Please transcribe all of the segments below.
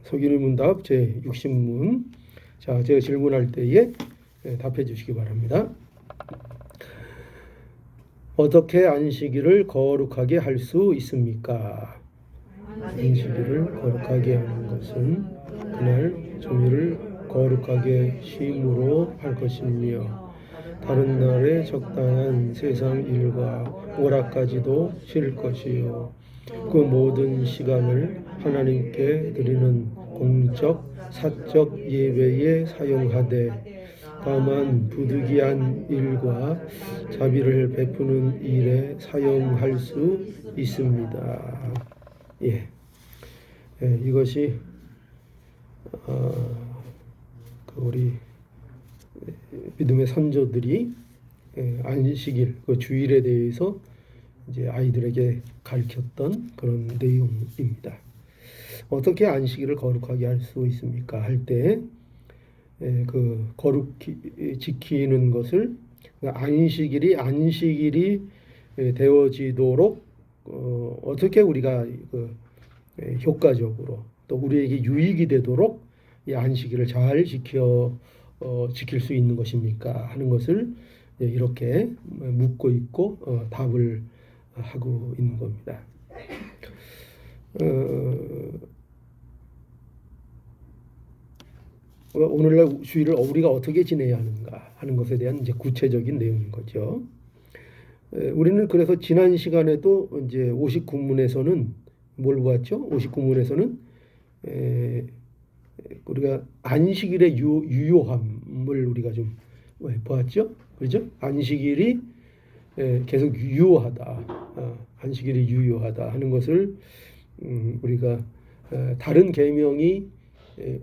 서기는 문답 제 60문. 자, 제가 질문할 때에 답해 주시기 바랍니다. 어떻게 안식일을 거룩하게 할 수 있습니까? 안식일을 거룩하게 하는 것은 그날 종일을 거룩하게 쉼으로 할 것이며 다른 날에 적당한 세상 일과 오락까지도 쉴 것이요 그 모든 시간을 하나님께 드리는 공적 사적 예배에 사용하되 다만 부득이한 일과 자비를 베푸는 일에 사용할 수 있습니다. 예, 이것이 우리 믿음의 선조들이 안식일, 그 주일에 대해서 이제 아이들에게 가르쳤던 그런 내용입니다. 어떻게 안식일을 거룩하게 할 수 있습니까? 할 때 그 거룩히 지키는 것을 안식일이 되어지도록 어떻게 우리가 효과적으로 또 우리에게 유익이 되도록 이 안식일을 잘 지킬 수 있는 것입니까? 하는 것을 이렇게 묻고 있고 답을 하고 있는 겁니다. 오늘날 주일을 우리가 어떻게 지내야 하는가 하는 것에 대한 이제 구체적인 내용인 거죠. 우리는 그래서 지난 시간에도 이제 59문에서는 뭘 보았죠? 59문에서는 우리가 안식일의 유효함을 우리가 좀 보았죠. 그렇죠? 안식일이 계속 유효하다. 안식일이 유효하다 하는 것을 우리가 다른 계명이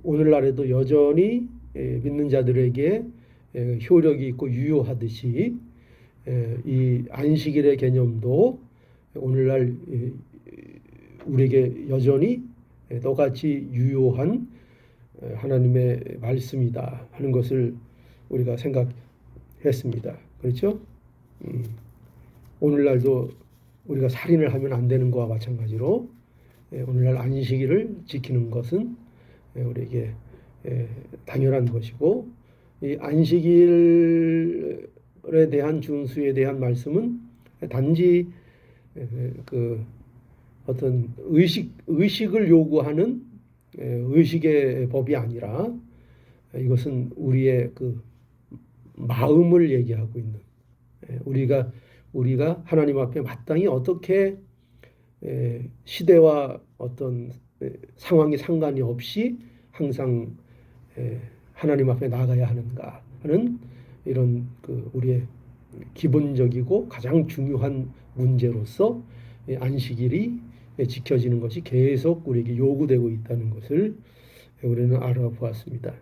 오늘날에도 여전히 믿는 자들에게 효력이 있고 유효하듯이 이 안식일의 개념도 오늘날 우리에게 여전히 똑같이 유효한 하나님의 말씀이다 하는 것을 우리가 생각했습니다. 그렇죠? 오늘날도 우리가 살인을 하면 안 되는 것과 마찬가지로 오늘날 안식일을 지키는 것은 우리에게 당연한 것이고 이 안식일에 대한 준수에 대한 말씀은 단지 그 어떤 의식을 요구하는 의식의 법이 아니라 이것은 우리의 그 마음을 얘기하고 있는 우리가 하나님 앞에 마땅히 어떻게 시대와 어떤 상황이 상관이 없이 항상 하나님 앞에 나가야 하는가 하는 이런 그 우리의 기본적이고 가장 중요한 문제로서 안식일이 지켜지는 것이 계속 우리에게 요구되고 있다는 것을 우리는 알아보았습니다.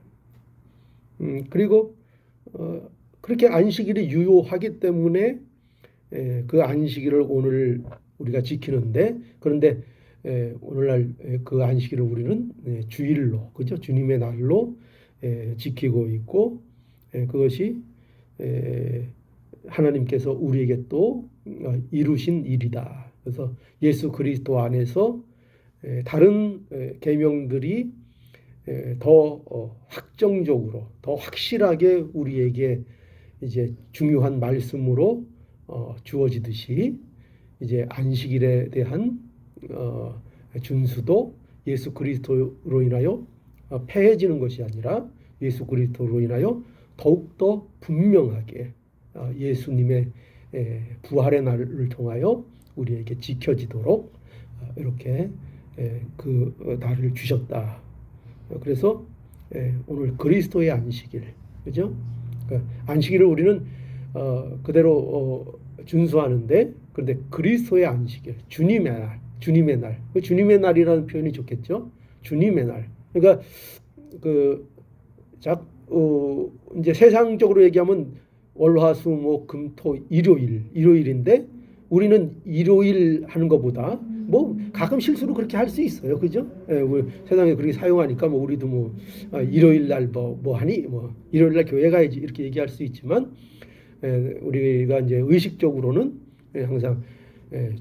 그리고 그렇게 안식일이 유효하기 때문에 그 안식일을 오늘 우리가 지키는데 그런데 오늘날 그 안식일을 우리는 주일로 그죠? 주님의 날로 지키고 있고 그것이 하나님께서 우리에게 또 이루신 일이다. 그래서 예수 그리스도 안에서 다른 계명들이 더 확정적으로 더 확실하게 우리에게 이제 중요한 말씀으로 주어지듯이 이제 안식일에 대한 준수도 예수 그리스도로 인하여 폐해지는 것이 아니라 예수 그리스도로 인하여 더욱더 분명하게 예수님의 부활의 날을 통하여 우리에게 지켜지도록 이렇게 그 날을 주셨다. 그래서 오늘 그리스도의 안식일, 그죠? 안식일을 우리는 그대로 준수하는데, 그런데 그리스도의 안식일, 주님의 날, 주님의 날이라는 표현이 좋겠죠? 주님의 날. 그러니까 이제 세상적으로 얘기하면 월화수목금토 일요일인데 우리는 일요일 하는 것보다 뭐 가끔 실수로 그렇게 할 수 있어요, 그죠? 우리 세상에 그렇게 사용하니까 뭐 우리도 뭐 일요일 날 뭐 하니 뭐 일요일 날 교회 가야지 이렇게 얘기할 수 있지만 우리가 이제 의식적으로는 항상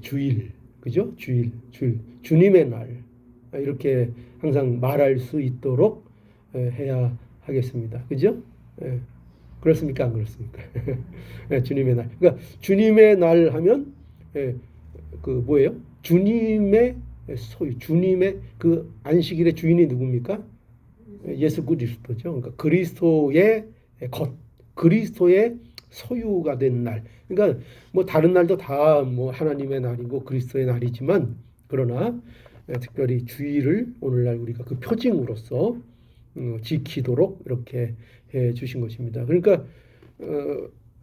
주일, 그죠? 주님의 날, 이렇게 항상 말할 수 있도록 해야 하겠습니다. 그죠? 그렇습니까? 안 그렇습니까? 주님의 날. 그러니까 주님의 날 하면 그 뭐예요? 주님의 소유, 주님의 그 안식일의 주인이 누굽니까? 예수 그리스도죠. 그러니까 그리스도의 것, 그리스도의 소유가 된 날. 그러니까 뭐 다른 날도 다 뭐 하나님의 날이고 그리스도의 날이지만 그러나 특별히 주일을 오늘날 우리가 그 표징으로서 지키도록 이렇게 해 주신 것입니다. 그러니까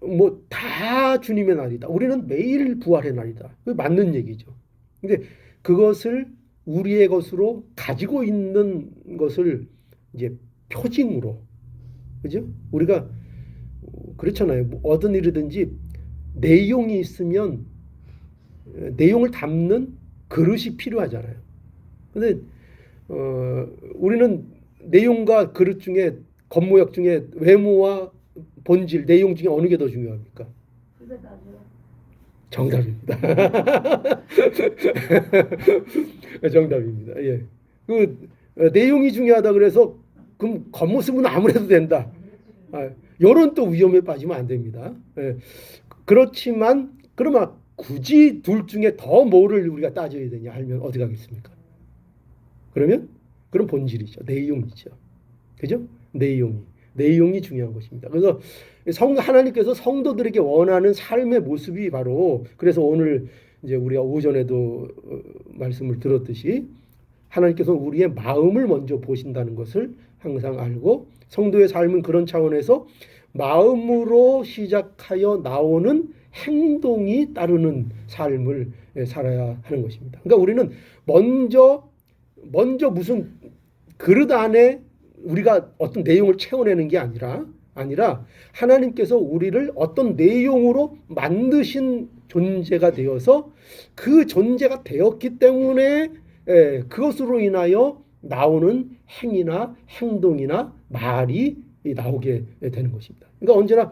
뭐 다 주님의 날이다. 우리는 매일 부활의 날이다. 그게 맞는 얘기죠. 근데 그것을 우리의 것으로 가지고 있는 것을 이제 표징으로, 그죠? 우리가 그렇잖아요. 뭐 어떤 일이든지 내용이 있으면 내용을 담는 그릇이 필요하잖아요. 근데 우리는 내용과 그릇 중에 겉모양 중에 외모와 본질, 내용 중에 어느 게 더 중요합니까? 정답입니다. 정답입니다. 예. 그 내용이 중요하다 그래서 그럼 겉모습은 아무래도 된다. 이런 또 위험에 빠지면 안 됩니다. 예. 그렇지만 그러면 굳이 둘 중에 더 뭐를 우리가 따져야 되냐 하면 어디 가겠습니까? 그럼 본질이죠. 내용이죠. 그죠? 내용이 중요한 것입니다. 그래서 하나님께서 성도들에게 원하는 삶의 모습이 바로 그래서 오늘 이제 우리가 오전에도 말씀을 들었듯이 하나님께서 우리의 마음을 먼저 보신다는 것을 항상 알고 성도의 삶은 그런 차원에서 마음으로 시작하여 나오는 행동이 따르는 삶을 살아야 하는 것입니다. 그러니까 우리는 먼저 무슨 그릇 안에 우리가 어떤 내용을 채워내는 게 아니라 하나님께서 우리를 어떤 내용으로 만드신 존재가 되어서 그 존재가 되었기 때문에 그것으로 인하여 나오는 행위나 행동이나 말이 나오게 되는 것입니다. 그러니까 언제나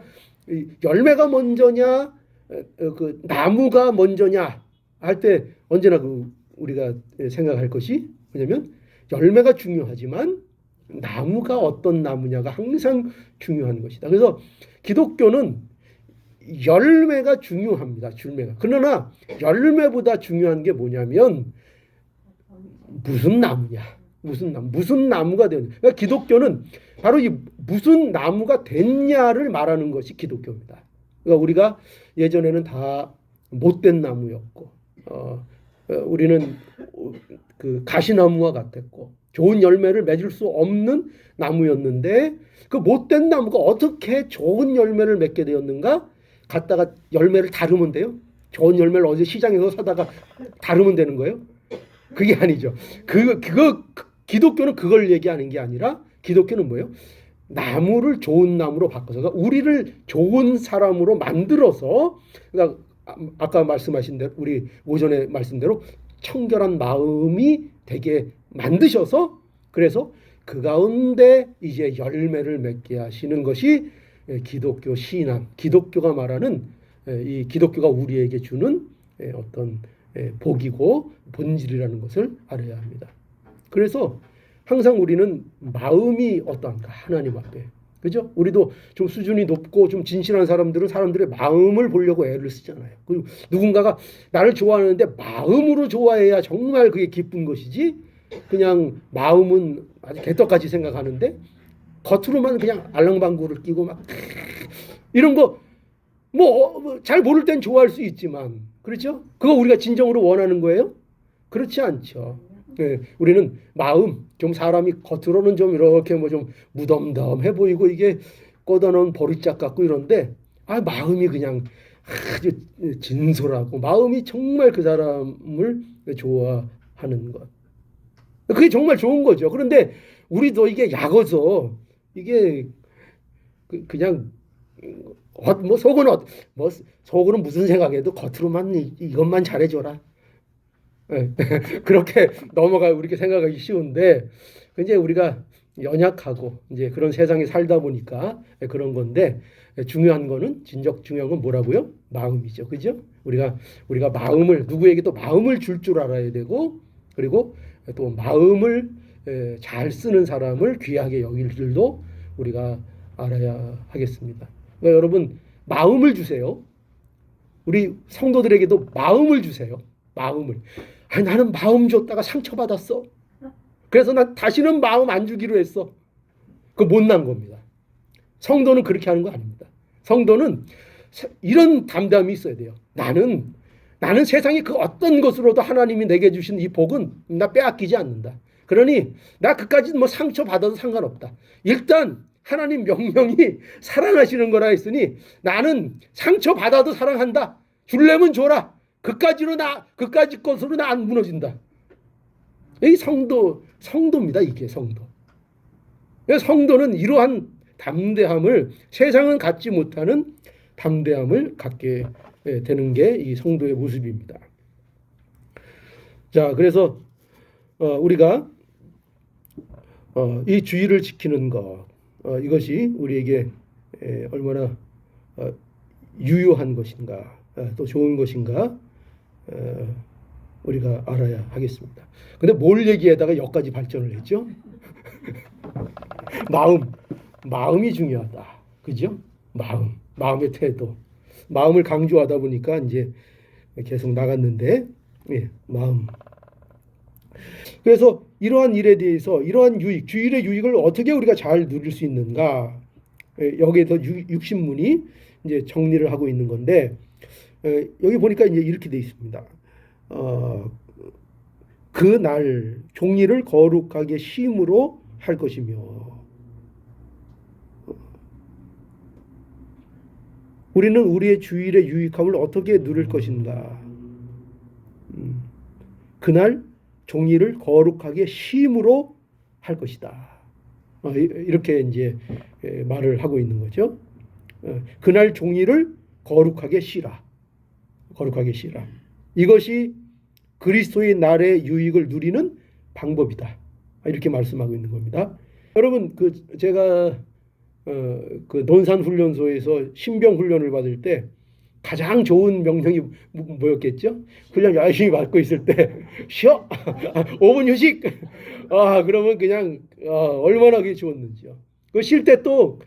열매가 먼저냐 그 나무가 먼저냐 할 때 언제나 우리가 생각할 것이 뭐냐면 열매가 중요하지만 나무가 어떤 나무냐가 항상 중요한 것이다. 그래서 기독교는 열매가 중요합니다. 그러나 열매보다 중요한 게 뭐냐면 무슨 나무가 되느냐. 그러니까 기독교는 바로 이 무슨 나무가 됐냐를 말하는 것이 기독교입니다. 그러니까 우리가 예전에는 다 못된 나무였고 우리는 그 가시나무와 같았고 좋은 열매를 맺을 수 없는 나무였는데 그 못된 나무가 어떻게 좋은 열매를 맺게 되었는가? 갖다가 열매를 다루면 돼요? 좋은 열매를 어디 시장에서 사다가 다루면 되는 거예요? 그게 아니죠. 기독교는 그걸 얘기하는 게 아니라 기독교는 뭐예요? 나무를 좋은 나무로 바꿔서 그러니까 우리를 좋은 사람으로 만들어서 그러니까 아까 말씀하신 대로 우리 오전에 말씀대로 청결한 마음이 되게 만드셔서 그래서 그 가운데 이제 열매를 맺게 하시는 것이 기독교 신앙, 기독교가 말하는 이 기독교가 우리에게 주는 어떤 복이고 본질이라는 것을 알아야 합니다. 그래서 항상 우리는 마음이 어떠한가 하나님 앞에 그죠? 우리도 좀 수준이 높고 좀 진실한 사람들은 사람들의 마음을 보려고 애를 쓰잖아요. 그리고 누군가가 나를 좋아하는데 마음으로 좋아해야 정말 그게 기쁜 것이지 그냥 마음은 아주 개떡같이 생각하는데 겉으로만 그냥 알랑방구를 끼고 막 이런 거 뭐 잘 모를 땐 좋아할 수 있지만 그렇죠? 그거 우리가 진정으로 원하는 거예요? 그렇지 않죠. 네, 우리는 마음 좀 사람이 겉으로는 좀 이렇게 뭐 좀 무덤덤해 보이고 이게 꽂아놓은 보릿짝 같고 이런데 마음이 그냥 아주 진솔하고 마음이 정말 그 사람을 좋아하는 것. 그게 정말 좋은 거죠. 그런데 우리도 이게 약어서 이게 그냥 뭐 속으로는 무슨 생각해도 겉으로만 이것만 잘해줘라. 그렇게 우리가 생각하기 쉬운데 이제 우리가 연약하고 이제 그런 세상에 살다 보니까 그런 건데 중요한 거는 중요한 건 뭐라고요? 마음이죠, 그죠? 우리가 마음을 누구에게 또 마음을 줄 알아야 되고 그리고 또 마음을 잘 쓰는 사람을 귀하게 여길 줄도 우리가 알아야 하겠습니다. 그러니까 여러분 마음을 주세요. 우리 성도들에게도 마음을 주세요. 마음을. 아니, 나는 마음 줬다가 상처받았어. 그래서 난 다시는 마음 안 주기로 했어. 그거 못난 겁니다. 성도는 그렇게 하는 거 아닙니다. 성도는 이런 담담이 있어야 돼요. 나는 세상의 그 어떤 것으로도 하나님이 내게 주신 이 복은 나 빼앗기지 않는다. 그러니 나 그까지 뭐 상처받아도 상관없다. 일단 하나님 명령이 사랑하시는 거라 했으니 나는 상처받아도 사랑한다. 줄려면 줘라. 그까지 것으로 나 안 무너진다. 이 성도입니다. 이게 성도. 성도는 이러한 담대함을 세상은 갖지 못하는 담대함을 갖게 되는 게 이 성도의 모습입니다. 자, 그래서 우리가 이 주의를 지키는 것, 이것이 우리에게 얼마나 유효한 것인가, 또 좋은 것인가 우리가 알아야 하겠습니다. 근데 뭘 얘기하다가 여기까지 발전을 했죠? 마음이 중요하다. 그죠? 마음의 태도. 마음을 강조하다 보니까 이제 계속 나갔는데, 마음. 그래서 이러한 일에 대해서 이러한 주일의 유익을 어떻게 우리가 잘 누릴 수 있는가? 여기에서 육신문이 이제 정리를 하고 있는 건데, 여기 보니까 이제 이렇게 되어 있습니다. 그 날 종일을 거룩하게 쉼으로 할 것이며, 우리는 우리의 주일의 유익함을 어떻게 누릴 것인가? 그날 종일을 거룩하게 쉼으로 할 것이다. 이렇게 이제 말을 하고 있는 거죠. 그날 종일을 거룩하게 쉬라. 거룩하게 쉬라. 이것이 그리스도의 날의 유익을 누리는 방법이다. 이렇게 말씀하고 있는 겁니다. 여러분, 제가 그 논산훈련소에서 신병 훈련을 받을 때 가장 좋은 명령이 뭐였겠죠? 훈련 열심히 받고 있을 때 쉬어 5분 휴식. 그러면 그냥 얼마나 그게 좋았는지요. 그 쉴 때 또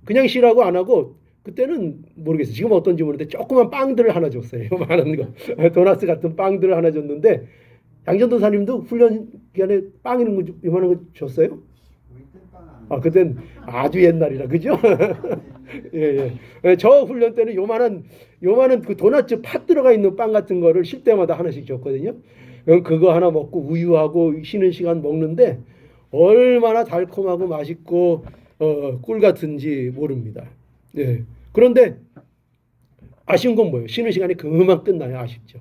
그냥 쉬라고 안 하고, 그때는 모르겠어요. 지금 어떤지 모르는데 조그만 빵들을 하나 줬어요. 많은 거 도나스 같은 빵들을 하나 줬는데, 양전도사님도 훈련 기간에 빵 이런 거 요만한 거 줬어요? 그땐 아주 옛날이라, 그죠? 예. 저 훈련 때는 요만한 그 도넛 팥 들어가 있는 빵 같은 거를 쉴 때마다 하나씩 줬거든요. 그럼 그거 하나 먹고 우유하고 쉬는 시간 먹는데 얼마나 달콤하고 맛있고 꿀 같은지 모릅니다. 예. 그런데 아쉬운 건 뭐예요? 쉬는 시간이 금방 끝나요. 아쉽죠.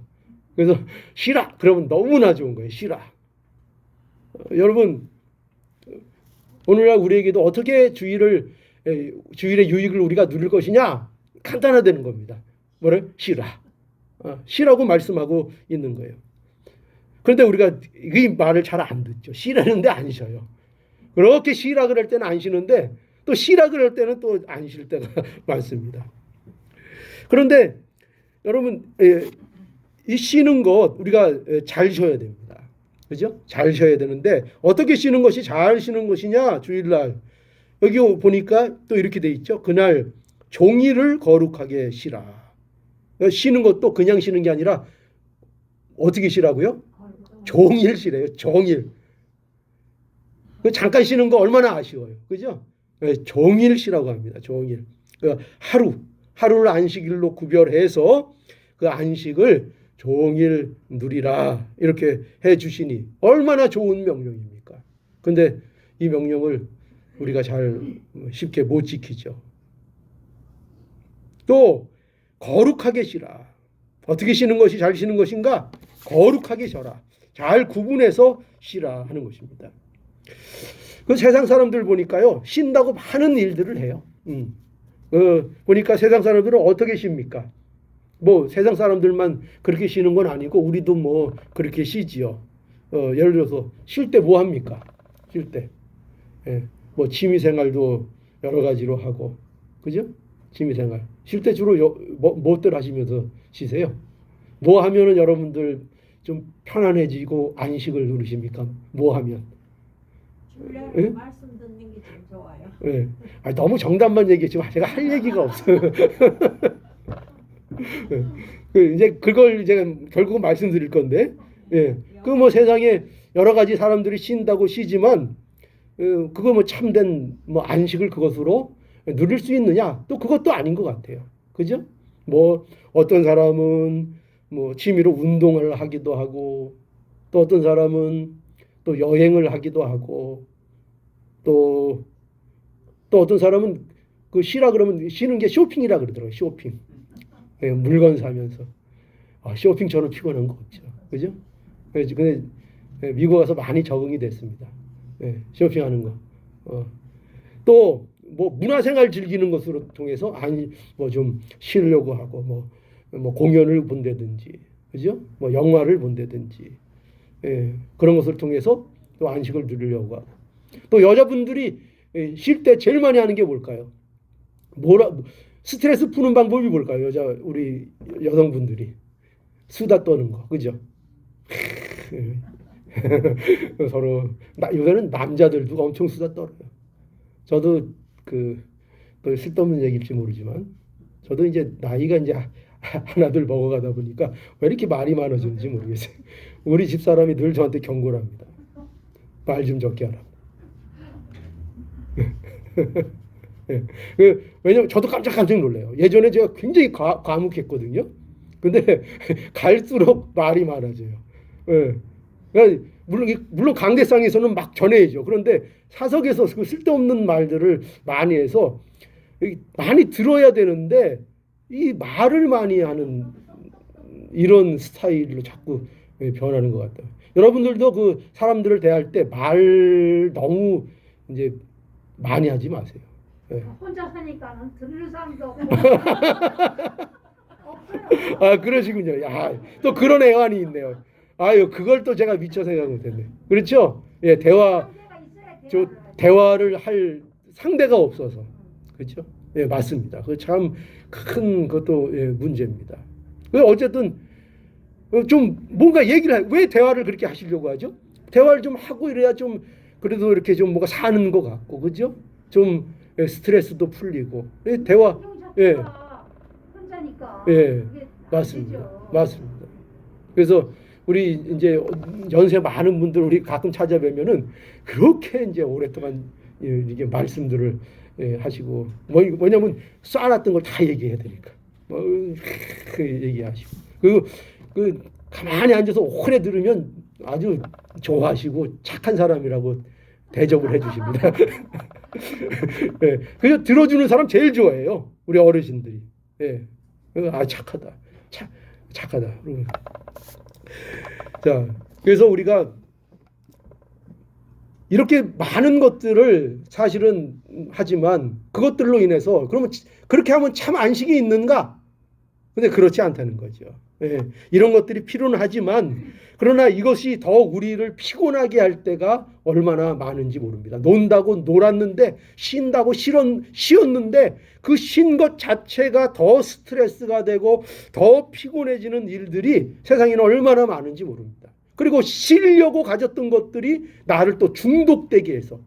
그래서 쉬라. 그러면 너무나 좋은 거예요. 쉬라. 여러분, 오늘날 우리에게도 어떻게 주일의 유익을 우리가 누릴 것이냐? 간단하다는 겁니다. 뭐를? 쉬라. 쉬라고 말씀하고 있는 거예요. 그런데 우리가 이 말을 잘 안 듣죠. 쉬라는데 안 쉬어요. 그렇게 쉬라 그럴 때는 안 쉬는데 또 쉬라 그럴 때는 또 안 쉴 때가 많습니다. 그런데 여러분, 이 쉬는 것 우리가 잘 쉬어야 됩니다. 그죠? 잘 쉬어야 되는데 어떻게 쉬는 것이 잘 쉬는 것이냐? 주일날 여기 보니까 또 이렇게 돼 있죠. 그날 종일을 거룩하게 쉬라. 쉬는 것도 그냥 쉬는 게 아니라 어떻게 쉬라고요? 종일 쉬래요. 종일. 잠깐 쉬는 거 얼마나 아쉬워요. 그죠? 종일 쉬라고 합니다. 종일. 하루를 안식일로 구별해서 그 안식을 종일 누리라 이렇게 해 주시니 얼마나 좋은 명령입니까? 근데 이 명령을 우리가 잘 쉽게 못 지키죠. 또 거룩하게 쉬라. 어떻게 쉬는 것이 잘 쉬는 것인가? 거룩하게 쉬라. 잘 구분해서 쉬라 하는 것입니다. 그 세상 사람들 보니까요, 쉰다고 많은 일들을 해요. 보니까 세상 사람들은 어떻게 쉽니까? 뭐 세상 사람들만 그렇게 쉬는 건 아니고 우리도 뭐 그렇게 쉬지요. 예를 들어서 쉴 때 뭐 합니까? 쉴 때 뭐 취미 생활도 여러 가지로 하고, 그죠? 취미 생활 쉴 때 주로 뭐들 하시면서 쉬세요? 뭐 하면은 여러분들 좀 편안해지고 안식을 누리십니까? 뭐 하면? 주례로 예? 말씀 듣는 게 제일 좋아요. 예. 아니, 너무 정답만 얘기했지만 제가 할 얘기가 없어요. 이제 그걸 제가 결국은 말씀드릴 건데, 예. 그 뭐 세상에 여러 가지 사람들이 쉰다고 쉬지만, 그거 뭐 참된 뭐 안식을 그것으로 누릴 수 있느냐? 또 그것도 아닌 것 같아요. 그죠? 뭐 어떤 사람은 뭐 취미로 운동을 하기도 하고, 또 어떤 사람은 또 여행을 하기도 하고, 또 어떤 사람은 그 쉬라 그러면 쉬는 게 쇼핑이라 그러더라고요. 쇼핑. 예, 물건 사면서. 쇼핑처럼 피곤한 거 없죠. 그죠? 근데 미국 와서 많이 적응이 됐습니다. 예, 쇼핑하는 거. 또 뭐 문화생활 즐기는 것으로 통해서 아니 뭐 좀 쉬려고 하고 뭐 공연을 본다든지, 그죠? 뭐 영화를 본다든지, 예, 그런 것을 통해서 또 안식을 누리려고 하고. 또 여자분들이 쉴 때 제일 많이 하는 게 뭘까요? 스트레스 푸는 방법이 뭘까요? 우리 여성분들이 수다 떠는 거, 그죠? 서로 요새는 남자들도 엄청 수다 떨어요. 저도 또 쓸데없는 얘기일지 모르지만 저도 이제 나이가 이제 하나둘 먹어가다 보니까 왜 이렇게 말이 많아지는지 모르겠어요. 우리 집사람이 늘 저한테 경고를 합니다. 말 좀 적게 하라. 왜냐면 저도 깜짝 놀래요. 예전에 제가 굉장히 과묵했거든요. 근데 갈수록 말이 많아져요. 예. 그러니까 물론 강대상에서는 막 전해야죠. 그런데 사석에서 그 쓸데없는 말들을 많이 해서 많이 들어야 되는데 이 말을 많이 하는 이런 스타일로 자꾸 변하는 것 같아요. 여러분들도 그 사람들을 대할 때 말 너무 이제 많이 하지 마세요. 예. 혼자 사니까는 들을 사람도 없고 없어요. 그러시군요. 야, 또 그런 애환이 있네요. 아유, 그걸 또 제가 미처 생각 못했네. 그렇죠? 예, 상대가 있어야 대화를 할 상대가 없어서. 그렇죠? 예, 맞습니다. 그 참 큰 것도 예, 문제입니다. 어쨌든 좀 뭔가 왜 대화를 그렇게 하시려고 하죠? 대화를 좀 하고 이래야 좀 그래도 이렇게 좀 뭔가 사는 것 같고, 그죠? 좀 스트레스도 풀리고. 대화, 예, 혼자니까. 예, 맞습니다. 맞습니다. 그래서 우리 이제 연세 많은 분들 우리 가끔 찾아뵈면은 그렇게 이제 오랫동안 이게 말씀들을 하시고 뭐냐면 쌓아놨던 걸 다 얘기해야 되니까 얘기하시고 그 가만히 앉아서 오래 들으면 아주 좋아하시고 착한 사람이라고 대접을 해주십니다. 예, 그래서 들어주는 사람 제일 좋아해요. 우리 어르신들이. 예, 착하다, 착하다. 자, 그래서 우리가 이렇게 많은 것들을 사실은 하지만 그것들로 인해서 그러면 그렇게 하면 참 안식이 있는가? 근데 그렇지 않다는 거죠. 예, 이런 것들이 필요는 하지만 그러나 이것이 더 우리를 피곤하게 할 때가 얼마나 많은지 모릅니다. 논다고 놀았는데 쉰다고 쉬었는데 그 쉰 것 자체가 더 스트레스가 되고 더 피곤해지는 일들이 세상에는 얼마나 많은지 모릅니다. 그리고 쉬려고 가졌던 것들이 나를 또 중독되게 해서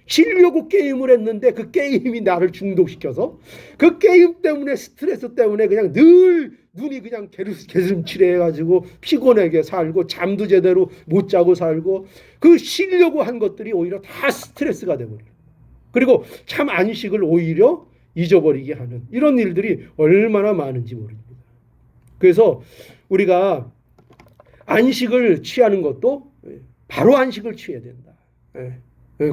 쉬려고 게임을 했는데 그 게임이 나를 중독시켜서 그 게임 때문에 스트레스 때문에 그냥 늘 눈이 그냥 개슴츠레해가지고 피곤하게 살고 잠도 제대로 못 자고 살고 그 쉬려고 한 것들이 오히려 다 스트레스가 되버려요. 그리고 참 안식을 오히려 잊어버리게 하는 이런 일들이 얼마나 많은지 모릅니다. 그래서 우리가 안식을 취하는 것도 바로 안식을 취해야 된다.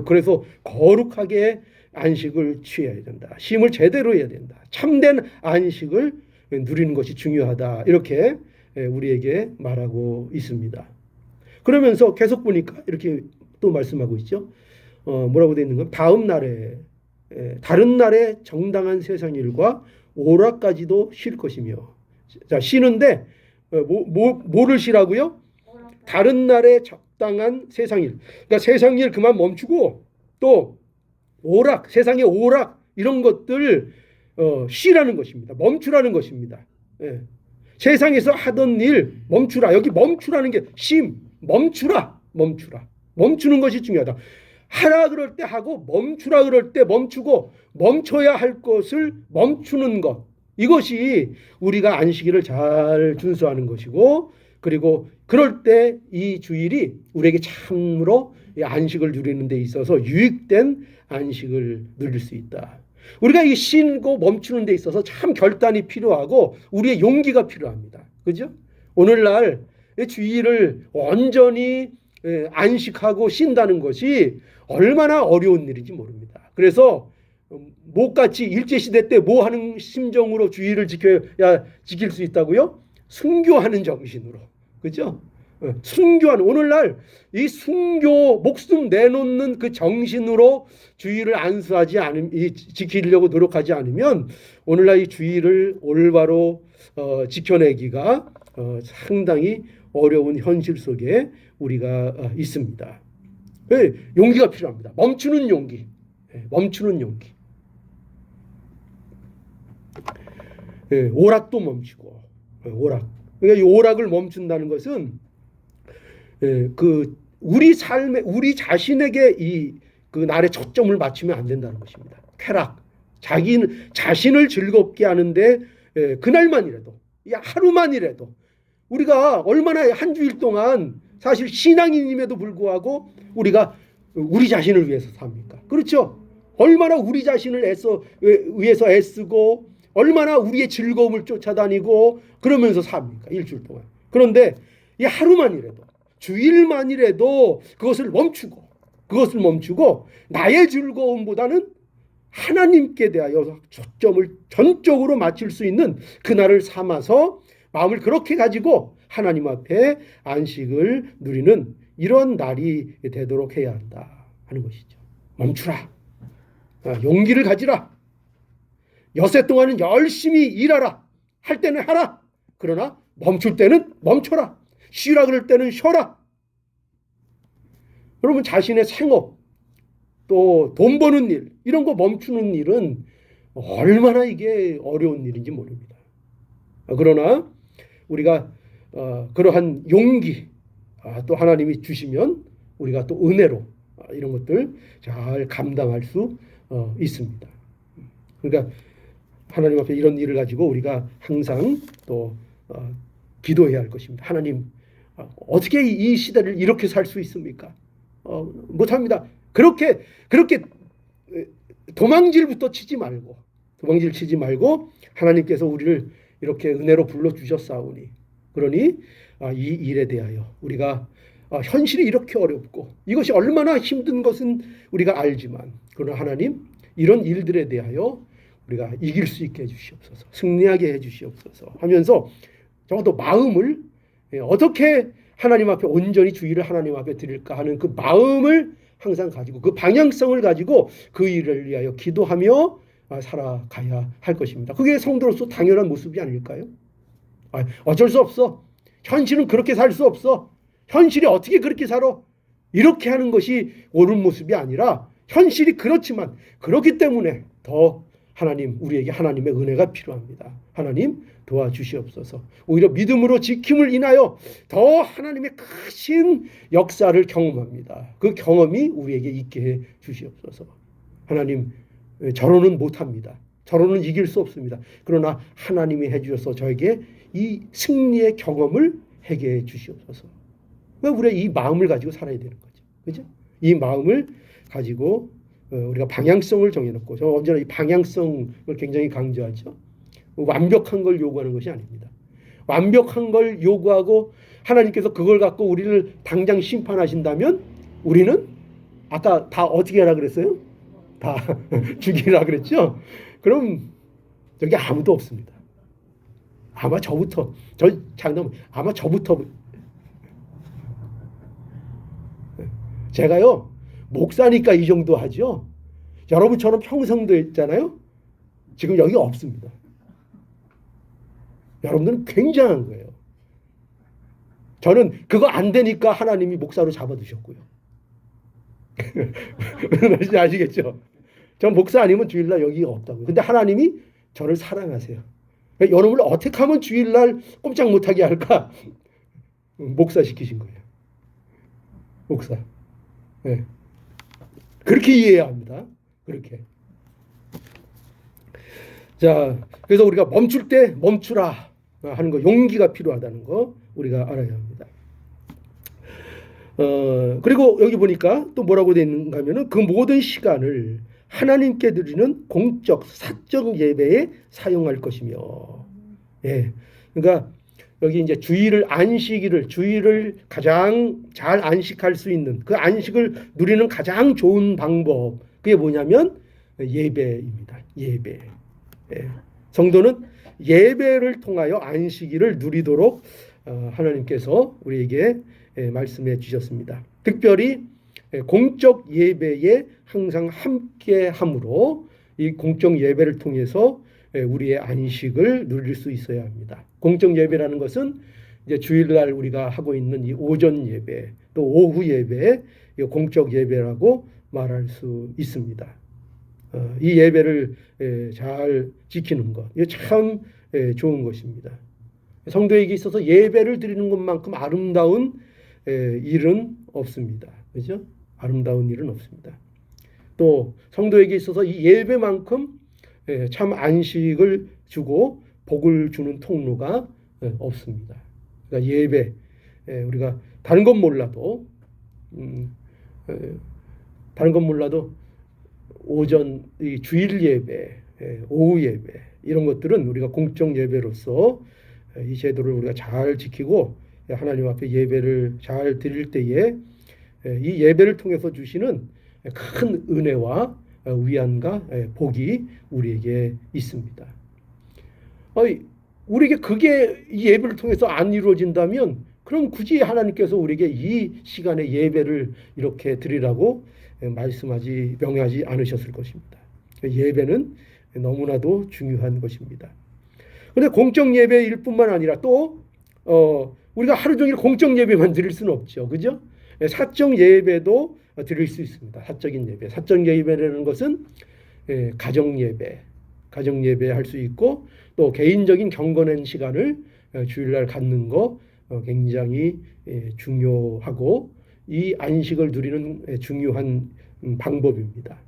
그래서 거룩하게 안식을 취해야 된다. 쉼을 제대로 해야 된다. 참된 안식을 누리는 것이 중요하다. 이렇게 우리에게 말하고 있습니다. 그러면서 계속 보니까 이렇게 또 말씀하고 있죠. 뭐라고 되어 있는 건 다음 날에 다른 날에 정당한 세상 일과 오락까지도 쉴 것이며. 자, 쉬는데 뭐를 쉬라고요? 다른 날에 적당한 세상 일. 그러니까 세상 일 그만 멈추고 또 오락, 세상의 오락 이런 것들 쉬라는 것입니다. 멈추라는 것입니다. 예. 세상에서 하던 일 멈추라. 여기 멈추라는 게 멈추라. 멈추는 것이 중요하다. 하라 그럴 때 하고 멈추라 그럴 때 멈추고 멈춰야 할 것을 멈추는 것. 이것이 우리가 안식일을 잘 준수하는 것이고 그리고 그럴 때 이 주일이 우리에게 참으로 이 안식을 누리는 데 있어서 유익된 안식을 누릴 수 있다. 우리가 이 쉬고 멈추는 데 있어서 참 결단이 필요하고 우리의 용기가 필요합니다. 그죠? 오늘날 주일을 온전히 안식하고 쉰다는 것이 얼마나 어려운 일인지 모릅니다. 그래서 못같이 일제시대 때 뭐 하는 심정으로 주일을 지킬 수 있다고요? 순교하는 정신으로. 그죠? 순교하는, 오늘날 이 순교, 목숨 내놓는 그 정신으로 주일을 안수하지 지키려고 노력하지 않으면 오늘날 이 주일을 올바로 지켜내기가 상당히 어려운 현실 속에 우리가 있습니다. 용기가 필요합니다. 멈추는 용기. 오락도 멈추고, 그러니까 이 오락을 멈춘다는 것은 우리 삶에 우리 자신에게 그 날에 초점을 맞추면 안 된다는 것입니다. 쾌락, 자신을 즐겁게 하는데 그날만이라도, 하루만이라도 우리가 얼마나 한 주일 동안 사실 신앙인임에도 불구하고 우리가 우리 자신을 위해서 삽니까? 그렇죠? 얼마나 우리 자신을 위해서 애쓰고 얼마나 우리의 즐거움을 쫓아다니고 그러면서 삽니까? 일주일 동안. 그런데 이 하루만이라도 주일만이라도 그것을 멈추고 나의 즐거움보다는 하나님께 대하여 초점을 전적으로 맞출 수 있는 그날을 삼아서 마음을 그렇게 가지고 하나님 앞에 안식을 누리는 이런 날이 되도록 해야 한다 하는 것이죠. 멈추라. 용기를 가지라. 엿새 동안은 열심히 일하라. 할 때는 하라. 그러나 멈출 때는 멈춰라. 쉬라 그럴 때는 쉬어라. 여러분 자신의 생업 또 돈 버는 일 이런 거 멈추는 일은 얼마나 이게 어려운 일인지 모릅니다. 그러나 우리가 그러한 용기 또 하나님이 주시면 우리가 또 은혜로 이런 것들 잘 감당할 수 있습니다. 그러니까 하나님 앞에 이런 일을 가지고 우리가 항상 또 기도해야 할 것입니다. 하나님 어떻게 이 시대를 이렇게 살 수 있습니까? 못합니다. 그렇게 도망질부터 치지 말고 하나님께서 우리를 이렇게 은혜로 불러주셨사오니 그러니 이 일에 대하여 우리가 현실이 이렇게 어렵고 이것이 얼마나 힘든 것은 우리가 알지만 그러나 하나님 이런 일들에 대하여 우리가 이길 수 있게 해주시옵소서, 승리하게 해주시옵소서 하면서 적어도 마음을 어떻게 하나님 앞에 온전히 주의를 하나님 앞에 드릴까 하는 그 마음을 항상 가지고 그 방향성을 가지고 그 일을 위하여 기도하며 살아가야 할 것입니다. 그게 성도로서 당연한 모습이 아닐까요? 어쩔 수 없어. 현실은 그렇게 살 수 없어. 현실이 어떻게 그렇게 살아? 이렇게 하는 것이 옳은 모습이 아니라 현실이 그렇지만 그렇기 때문에 더 하나님 우리에게 하나님의 은혜가 필요합니다. 하나님 도와주시옵소서. 오히려 믿음으로 지킴을 인하여 더 하나님의 크신 역사를 경험합니다. 그 경험이 우리에게 있게 해 주시옵소서. 하나님 저로는 못합니다. 저로는 이길 수 없습니다. 그러나 하나님이 해주셔서 저에게 이 승리의 경험을 하게 해 주시옵소서. 우리가 이 마음을 가지고 살아야 되는 거죠. 그죠? 이 마음을 가지고 우리가 방향성을 정해놓고 저 언제나 이 방향성을 굉장히 강조하죠. 완벽한 걸 요구하는 것이 아닙니다. 완벽한 걸 요구하고 하나님께서 그걸 갖고 우리를 당장 심판하신다면 우리는 아까 다 어떻게 하라 그랬어요? 다 죽이라 그랬죠? 그럼 여기 아무도 없습니다. 아마 저부터 제가요 목사니까 이 정도 하죠. 여러분처럼 평생도 있잖아요. 지금 여기 없습니다. 여러분들은 굉장한 거예요. 저는 그거 안 되니까 하나님이 목사로 잡아두셨고요. 무슨 말인지 아시겠죠? 전 목사 아니면 주일날 여기 없다고요. 근데 하나님이 저를 사랑하세요. 여러분을 어떻게 하면 주일날 꼼짝 못하게 할까? 목사 시키신 거예요. 목사. 네. 그렇게 이해해야 합니다. 그렇게. 자, 그래서 우리가 멈출 때 멈추라 하는 거, 용기가 필요하다는 거 우리가 알아야 합니다. 그리고 여기 보니까 또 뭐라고 되어 있는가 하면은 그 모든 시간을 하나님께 드리는 공적 사적 예배에 사용할 것이며, 예, 그러니까 여기 이제 주일을 가장 잘 안식할 수 있는 그 안식을 누리는 가장 좋은 방법, 그게 뭐냐면 예배입니다. 예배. 예. 성도는 예배를 통하여 안식일을 누리도록 하나님께서 우리에게 말씀해 주셨습니다. 특별히 공적 예배에 항상 함께 함으로 이 공적 예배를 통해서 우리의 안식을 누릴 수 있어야 합니다. 공적 예배라는 것은 이제 주일날 우리가 하고 있는 이 오전 예배 또 오후 예배, 공적 예배라고 말할 수 있습니다. 이 예배를 잘 지키는 것, 이게 참 좋은 것입니다. 성도에게 있어서 예배를 드리는 것만큼 아름다운 일은 없습니다. 그죠? 아름다운 일은 없습니다. 또 성도에게 있어서 이 예배만큼 참 안식을 주고 복을 주는 통로가 없습니다. 그러니까 예배, 우리가 다른 건 몰라도 오전 이 주일 예배, 오후 예배 이런 것들은 우리가 공적 예배로서 이 제도를 우리가 잘 지키고 하나님 앞에 예배를 잘 드릴 때에 이 예배를 통해서 주시는 큰 은혜와 위안과 복이 우리에게 있습니다. 우리에게 그게 이 예배를 통해서 안 이루어진다면 그럼 굳이 하나님께서 우리에게 이 시간에 예배를 이렇게 드리라고 명하지 않으셨을 것입니다. 예배는 너무나도 중요한 것입니다. 그런데 공적 예배일 뿐만 아니라 또 우리가 하루 종일 공적 예배만 드릴 수는 없죠. 그죠? 사적 예배도 드릴 수 있습니다. 사적인 예배. 사적 예배라는 것은 가정 예배 할 수 있고 또 개인적인 경건한 시간을 주일날 갖는 거 굉장히 중요하고 이 안식을 누리는 중요한 방법입니다.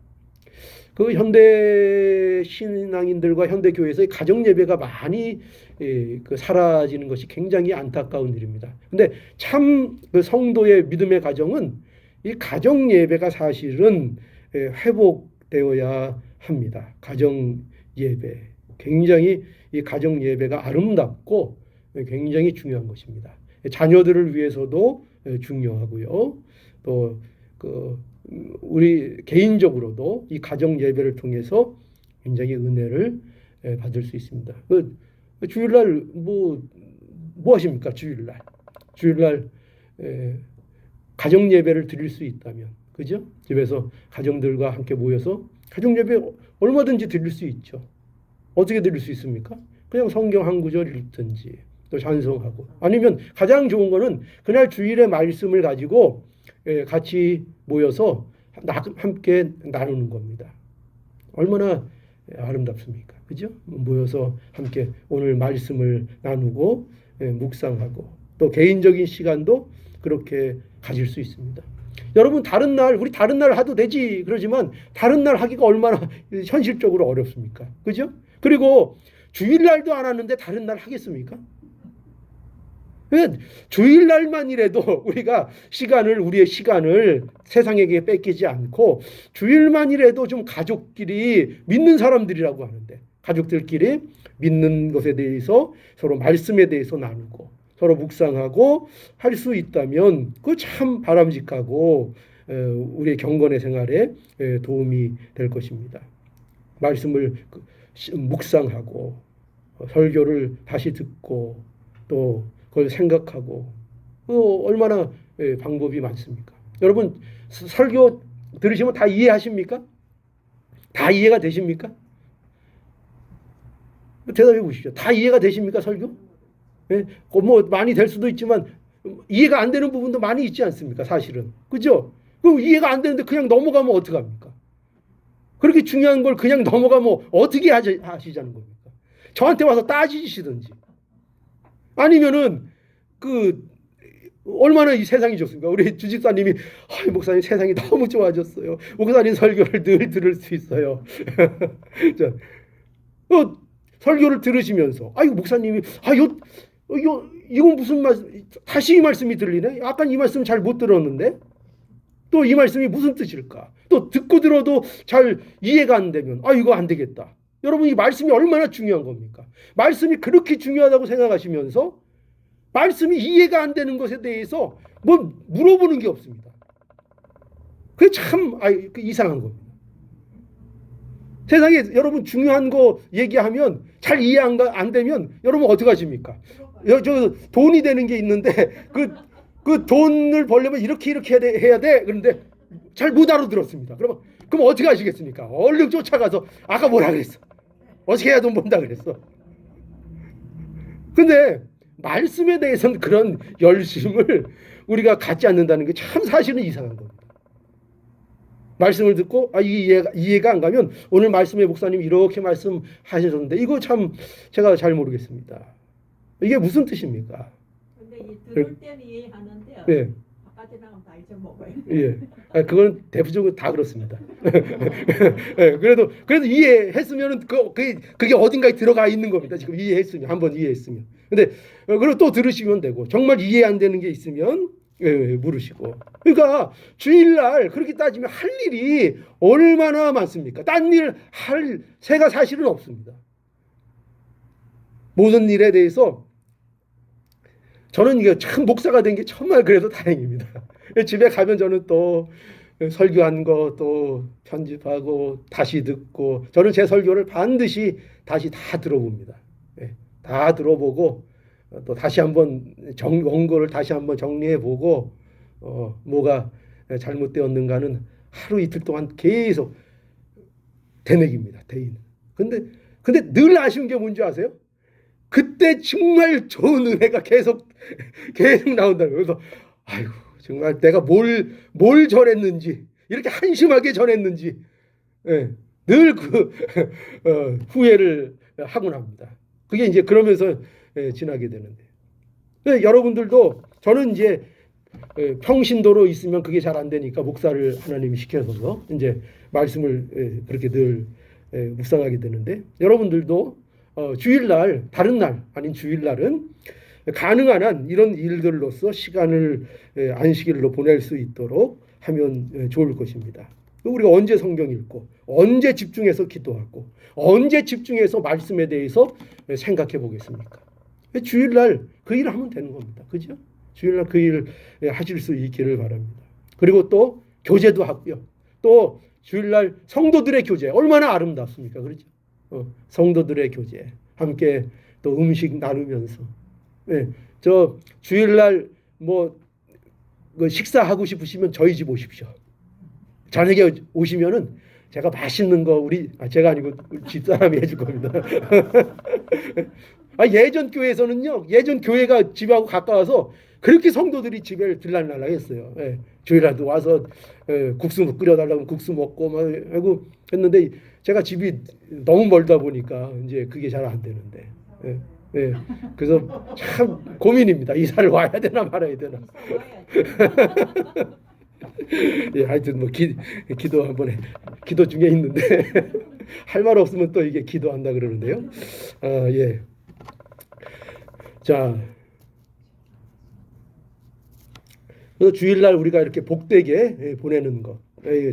그 현대 신앙인들과 현대 교회에서의 가정 예배가 많이 사라지는 것이 굉장히 안타까운 일입니다. 근데 참 그 성도의 믿음의 가정은 이 가정 예배가 사실은 회복되어야 합니다. 가정 예배 굉장히 이 가정 예배가 아름답고 굉장히 중요한 것입니다. 자녀들을 위해서도 중요하고요. 또 우리 개인적으로도 이 가정 예배를 통해서 굉장히 은혜를 받을 수 있습니다. 주일날 뭐 하십니까? 주일날 가정 예배를 드릴 수 있다면, 그죠? 집에서 가정들과 함께 모여서 가정 예배 얼마든지 드릴 수 있죠. 어떻게 드릴 수 있습니까? 그냥 성경 한 구절 읽든지 또 찬송하고, 아니면 가장 좋은 거는 그날 주일의 말씀을 가지고 같이 모여서 함께 나누는 겁니다. 얼마나 아름답습니까? 그죠? 모여서 함께 오늘 말씀을 나누고 묵상하고 또 개인적인 시간도 그렇게 가질 수 있습니다. 여러분 우리 다른 날 하도 되지 그러지만 다른 날 하기가 얼마나 현실적으로 어렵습니까? 그죠? 그리고 주일날도 안 하는데 다른 날 하겠습니까? 주일날만이라도 우리가 우리의 시간을 세상에게 뺏기지 않고 주일만이라도 좀 가족끼리 믿는 사람들이라고 하는데 가족들끼리 믿는 것에 대해서 서로 말씀에 대해서 나누고 서로 묵상하고 할 수 있다면 그거 참 바람직하고 우리의 경건의 생활에 도움이 될 것입니다. 말씀을 묵상하고 설교를 다시 듣고 또 그걸 생각하고 얼마나 방법이 많습니까? 여러분 설교 들으시면 다 이해하십니까? 다 이해가 되십니까? 대답해 보시죠. 다 이해가 되십니까, 설교? 뭐 많이 될 수도 있지만 이해가 안 되는 부분도 많이 있지 않습니까, 사실은? 그죠? 그럼 이해가 안 되는데 그냥 넘어가면 어떡합니까? 그렇게 중요한 걸 그냥 넘어가면 어떻게 하시자는 겁니까? 저한테 와서 따지시든지 아니면은 그 얼마나 이 세상이 좋습니까? 우리 주집사님이 목사님 세상이 너무 좋아졌어요. 목사님 설교를 늘 들을 수 있어요. 자, 설교를 들으시면서 아이고 목사님이 이건 무슨 말씀? 다시 이 말씀이 들리네. 아까 이 말씀 잘 못 들었는데 또 이 말씀이 무슨 뜻일까? 또 듣고 들어도 잘 이해가 안 되면 이거 안 되겠다. 여러분 이 말씀이 얼마나 중요한 겁니까? 말씀이 그렇게 중요하다고 생각하시면서 말씀이 이해가 안 되는 것에 대해서 뭐 물어보는 게 없습니다. 그게 참 이상한 겁니다. 세상에 여러분 중요한 거 얘기하면 잘 이해 안 되면 여러분 어떻게 하십니까? 저 돈이 되는 게 있는데 그 돈을 벌려면 이렇게 해야 돼. 그런데 잘 못 알아들었습니다. 그럼 어떻게 하시겠습니까? 얼른 쫓아가서 아까 뭐라 그랬어? 어떻게 해야 돈 번다 그랬어? 근데 말씀에 대해서는 그런 열심을 우리가 갖지 않는다는 게 참 사실은 이상한 겁니다. 말씀을 듣고 이해가 안 가면 오늘 말씀에 목사님 이렇게 말씀하셨는데 이거 참 제가 잘 모르겠습니다. 이게 무슨 뜻입니까? 근데 들을 때는 이해하는데요. 네. 바깥에 나가면 다 잊어먹어요. 예. 그건 대부분적으로 다 그렇습니다. 예, 그래도 이해했으면 그게 어딘가에 들어가 있는 겁니다. 지금 한번 이해했으면. 근데 그리고 또 들으시면 되고 정말 이해 안 되는 게 있으면 물으시고. 그러니까 주일날 그렇게 따지면 할 일이 얼마나 많습니까? 딴 일 할 새가 사실은 없습니다. 모든 일에 대해서 저는 이게 참 목사가 된 게 정말 그래도 다행입니다. 집에 가면 저는 또 설교한 거 또 편집하고 다시 듣고 저는 제 설교를 반드시 다시 다 들어봅니다. 다 들어보고 또 다시 한번 원고를 다시 한번 정리해보고 뭐가 잘못되었는가는 하루 이틀 동안 계속 되뇌깁니다. 대인. 근데 늘 아쉬운 게 뭔지 아세요? 그때 정말 좋은 은혜가 계속 나온다는 거예요. 그래서 아이고 정말 내가 뭘 전했는지 이렇게 한심하게 전했는지 늘 후회를 하곤 합니다. 그게 이제 그러면서 지나게 되는데 여러분들도 저는 이제 평신도로 있으면 그게 잘 안 되니까 목사를 하나님이 시켜서 이제 말씀을 그렇게 늘 묵상하게 되는데 여러분들도 주일날 다른 날 아닌 주일날은 가능한 한 이런 일들로서 시간을 안식일로 보낼 수 있도록 하면 좋을 것입니다. 우리가 언제 성경 읽고 언제 집중해서 기도하고 언제 집중해서 말씀에 대해서 생각해 보겠습니까? 주일날 그 일을 하면 되는 겁니다. 그죠? 주일날 그 일을 하실 수 있기를 바랍니다. 그리고 또 교제도 하고요. 또 주일날 성도들의 교제 얼마나 아름답습니까? 그렇죠? 성도들의 교제 함께 또 음식 나누면서 저 주일날 식사하고 싶으시면 저희 집 오십시오. 저녁에 오시면은 제가 맛있는 거 제가 아니고 우리 집사람이 해줄 겁니다. 예전 교회에서는요. 예전 교회가 집하고 가까워서 그렇게 성도들이 집에 들락날락 했어요. 주일날도 와서 국수 끓여달라고 국수 먹고 막 하고 했는데 제가 집이 너무 멀다 보니까 이제 그게 잘 안 되는데. 그래서 참 고민입니다. 이사를 와야 되나 말아야 되나. 하여튼 기도 한번 기도 중에 있는데 할 말 없으면 또 이게 기도한다 그러는데요. 예. 자, 그래서 주일날 우리가 이렇게 복되게 보내는 것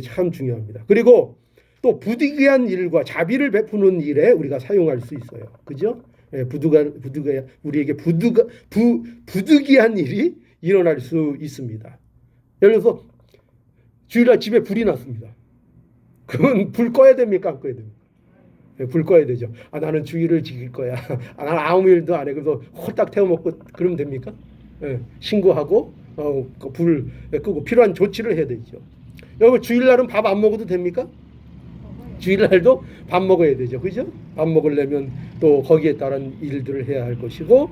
참 중요합니다. 그리고 또 부득이한 일과 자비를 베푸는 일에 우리가 사용할 수 있어요. 그죠? 우리에게 부득이한 일이 일어날 수 있습니다. 예를 들어서 주일날 집에 불이 났습니다. 그건 불 꺼야 됩니까? 안 꺼야 됩니까? 불 꺼야 되죠. 나는 주일을 지킬 거야. 나는 아무 일도 안 해. 그래서 홀딱 태워먹고 그러면 됩니까? 신고하고 불 끄고 필요한 조치를 해야 되죠. 여러분 주일날은 밥 안 먹어도 됩니까? 주일날도 밥 먹어야 되죠. 그죠? 밥 먹으려면 또 거기에 따른 일들을 해야 할 것이고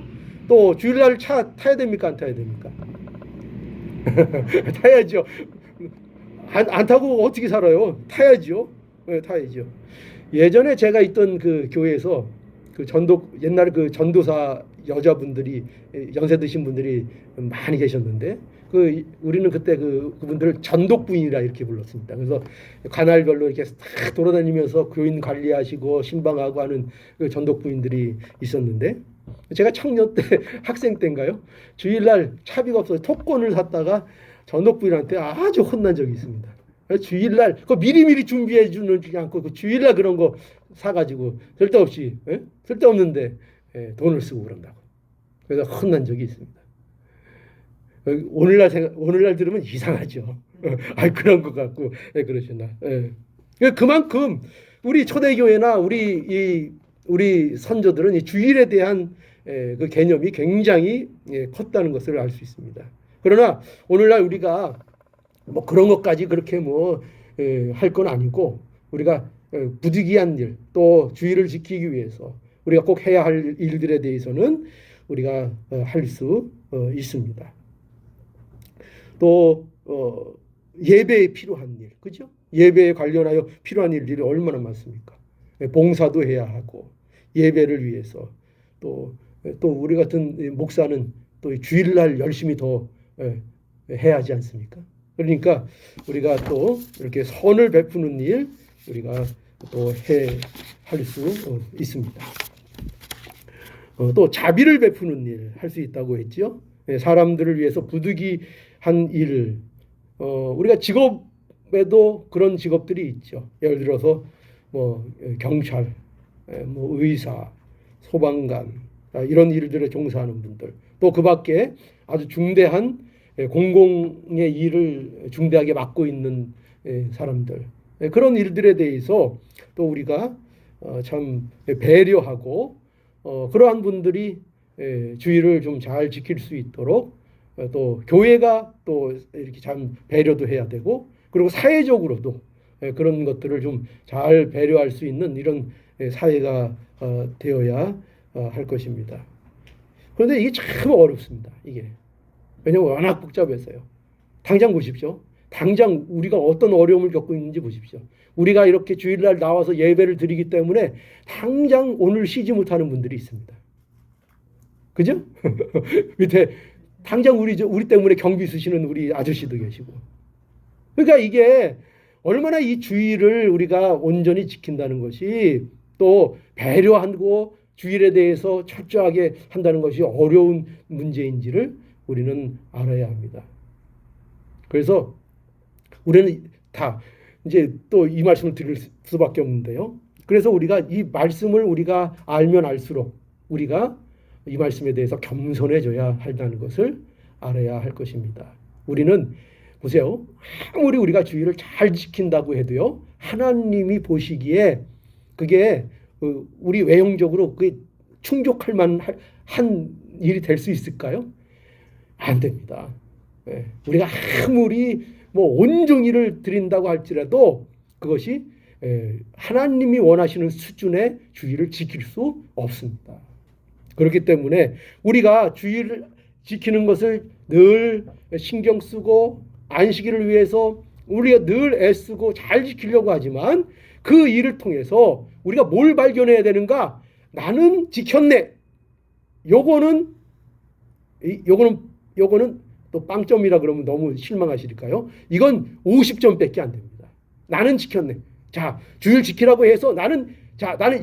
또 주일날 차 타야 됩니까? 안 타야 됩니까? 타야죠. 안 타고 어떻게 살아요? 타야죠. 타야죠. 예전에 제가 있던 그 교회에서 그 전도 옛날에 그 전도사 여자분들이 연세 드신 분들이 많이 계셨는데 그 우리는 그때 그분들을 전독부인이라 이렇게 불렀습니다. 그래서 관할별로 이렇게 싹 돌아다니면서 교인 관리하시고 신방하고 하는 그 전독부인들이 있었는데 제가 청년 때 학생 때인가요? 주일날 차비가 없어서 톡권을 샀다가 전독부인한테 아주 혼난 적이 있습니다. 주일날 그 미리미리 준비해 주는 지 않고 그 주일날 그런 거 사가지고 쓸데없이 쓸데없는데 돈을 쓰고 그런다고. 그래서 혼난 적이 있습니다. 오늘날 들으면 이상하죠. 아 그런 것 같고 그러시나. 그만큼 우리 초대교회나 우리 선조들은 이 주일에 대한 그 개념이 굉장히 컸다는 것을 알 수 있습니다. 그러나 오늘날 우리가 뭐 그런 것까지 그렇게 뭐 할 건 아니고 우리가 부득이한 일 또 주의를 지키기 위해서 우리가 꼭 해야 할 일들에 대해서는 우리가 할 수 있습니다. 또 예배에 필요한 일, 그죠? 예배에 관련하여 필요한 일들이 얼마나 많습니까? 봉사도 해야 하고 예배를 위해서 또 우리 같은 목사는 또 주일날 열심히 더 해야 하지 않습니까? 그러니까 우리가 또 이렇게 선을 베푸는 일 우리가 또 할 수 있습니다. 또 자비를 베푸는 일 할 수 있다고 했죠. 사람들을 위해서 부득이한 일을 우리가 직업에도 그런 직업들이 있죠. 예를 들어서 뭐 경찰, 뭐 의사, 소방관 이런 일들에 종사하는 분들 또 그 밖에 아주 중대한 공공의 일을 중대하게 맡고 있는 사람들 그런 일들에 대해서 또 우리가 참 배려하고 그러한 분들이 주의를 좀 잘 지킬 수 있도록 또 교회가 또 이렇게 참 배려도 해야 되고 그리고 사회적으로도 그런 것들을 좀 잘 배려할 수 있는 이런 사회가 되어야 할 것입니다. 그런데 이게 참 어렵습니다. 이게 왜냐하면 워낙 복잡해서요. 당장 보십시오. 당장 우리가 어떤 어려움을 겪고 있는지 보십시오. 우리가 이렇게 주일날 나와서 예배를 드리기 때문에 당장 오늘 쉬지 못하는 분들이 있습니다. 그죠? 밑에 당장 우리 때문에 경비 쓰시는 우리 아저씨도 계시고. 그러니까 이게 얼마나 이 주일을 우리가 온전히 지킨다는 것이 또 배려하고 주일에 대해서 철저하게 한다는 것이 어려운 문제인지를 우리는 알아야 합니다. 그래서 우리는 다 이제 또 이 말씀을 드릴 수밖에 없는데요. 그래서 우리가 이 말씀을 우리가 알면 알수록 우리가 이 말씀에 대해서 겸손해져야 한다는 것을 알아야 할 것입니다. 우리는 보세요. 아무리 우리가 주의를 잘 지킨다고 해도요. 하나님이 보시기에 그게 우리 외형적으로 그게 충족할 만한 일이 될 수 있을까요? 안 됩니다. 우리가 아무리 뭐 온종일을 드린다고 할지라도 그것이 하나님이 원하시는 수준의 주의를 지킬 수 없습니다. 그렇기 때문에 우리가 주의를 지키는 것을 늘 신경 쓰고 안식일을 위해서 우리가 늘 애쓰고 잘 지키려고 하지만 그 일을 통해서 우리가 뭘 발견해야 되는가? 나는 지켰네. 요거는 또 빵점이라 그러면 너무 실망하실까요? 이건 50점밖에 안 됩니다. 나는 지켰네. 자, 주일 지키라고 해서 나는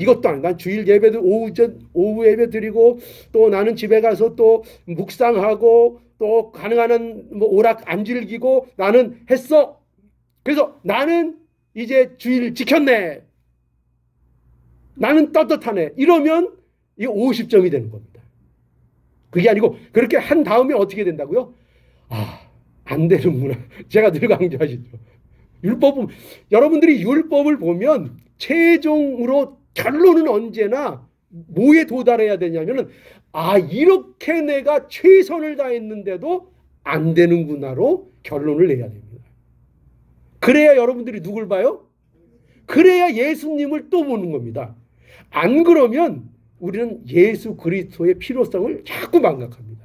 이것도 아니야. 난 주일 예배도 오후 예배 드리고 또 나는 집에 가서 또 묵상하고 또 가능한 한 뭐 오락 안 즐기고 나는 했어. 그래서 나는 이제 주일 지켰네. 나는 떳떳하네. 이러면 이게 50점이 되는 겁니다. 그게 아니고 그렇게 한 다음에 어떻게 된다고요? 안 되는구나. 제가 늘 강조하시죠. 여러분들이 율법을 보면 최종으로 결론은 언제나 뭐에 도달해야 되냐면은 이렇게 내가 최선을 다했는데도 안 되는구나로 결론을 내야 됩니다. 그래야 여러분들이 누굴 봐요? 그래야 예수님을 또 보는 겁니다. 안 그러면 우리는 예수 그리스도의 필요성을 자꾸 망각합니다.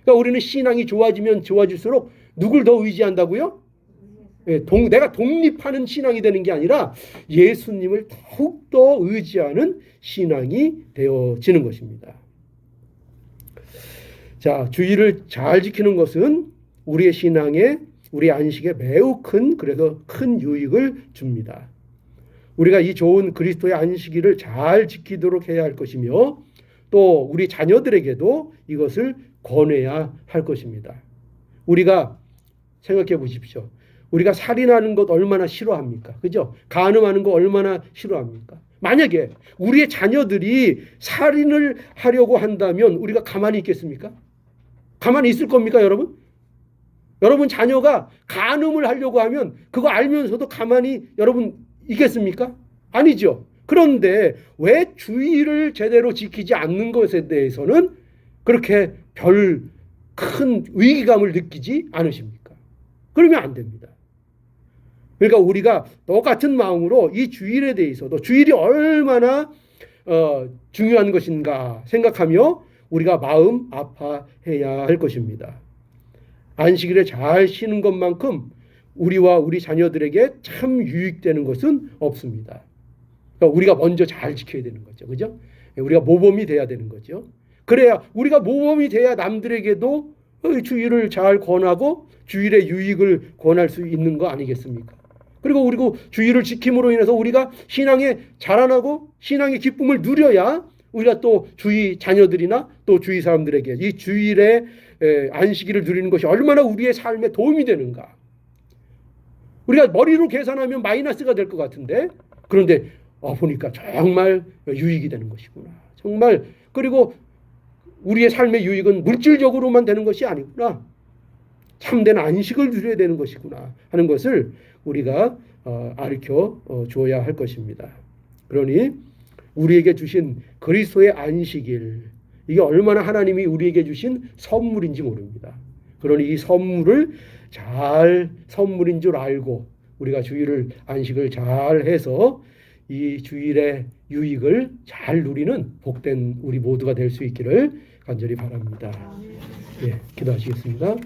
그러니까 우리는 신앙이 좋아지면 좋아질수록 누굴 더 의지한다고요? 내가 독립하는 신앙이 되는 게 아니라 예수님을 더욱더 의지하는 신앙이 되어지는 것입니다. 자, 주의를 잘 지키는 것은 우리의 신앙에, 우리 안식에 매우 그래서 큰 유익을 줍니다. 우리가 이 좋은 그리스도의 안식일을 잘 지키도록 해야 할 것이며 또 우리 자녀들에게도 이것을 권해야 할 것입니다. 우리가 생각해 보십시오. 우리가 살인하는 것 얼마나 싫어합니까? 그죠? 간음하는 거 얼마나 싫어합니까? 만약에 우리의 자녀들이 살인을 하려고 한다면 우리가 가만히 있겠습니까? 가만히 있을 겁니까, 여러분? 여러분 자녀가 간음을 하려고 하면 그거 알면서도 가만히 여러분 있겠습니까? 아니죠. 그런데 왜 주의를 제대로 지키지 않는 것에 대해서는 그렇게 별 큰 위기감을 느끼지 않으십니까? 그러면 안 됩니다. 그러니까 우리가 똑같은 마음으로 이 주일에 대해서도 주일이 얼마나 중요한 것인가 생각하며 우리가 마음 아파해야 할 것입니다. 안식일에 잘 쉬는 것만큼 우리와 우리 자녀들에게 참 유익되는 것은 없습니다. 그러니까 우리가 먼저 잘 지켜야 되는 거죠. 그죠? 우리가 모범이 돼야 되는 거죠. 그래야 우리가 모범이 돼야 남들에게도 주일을 잘 권하고 주일의 유익을 권할 수 있는 거 아니겠습니까? 그리고 주일을 지킴으로 인해서 우리가 신앙에 자라나고 신앙의 기쁨을 누려야 우리가 또 주위 자녀들이나 또 주위 사람들에게 이 주일의 안식일을 누리는 것이 얼마나 우리의 삶에 도움이 되는가. 우리가 머리로 계산하면 마이너스가 될 것 같은데 그런데 보니까 정말 유익이 되는 것이구나. 정말 그리고 우리의 삶의 유익은 물질적으로만 되는 것이 아니구나. 참된 안식을 누려야 되는 것이구나 하는 것을 우리가 가르쳐 줘야 할 것입니다. 그러니 우리에게 주신 그리스도의 안식일 이게 얼마나 하나님이 우리에게 주신 선물인지 모릅니다. 그러니 이 선물을 선물인 줄 알고 우리가 주일을 안식을 잘 해서 이 주일의 유익을 잘 누리는 복된 우리 모두가 될 수 있기를 간절히 바랍니다. 예, 기도하시겠습니다.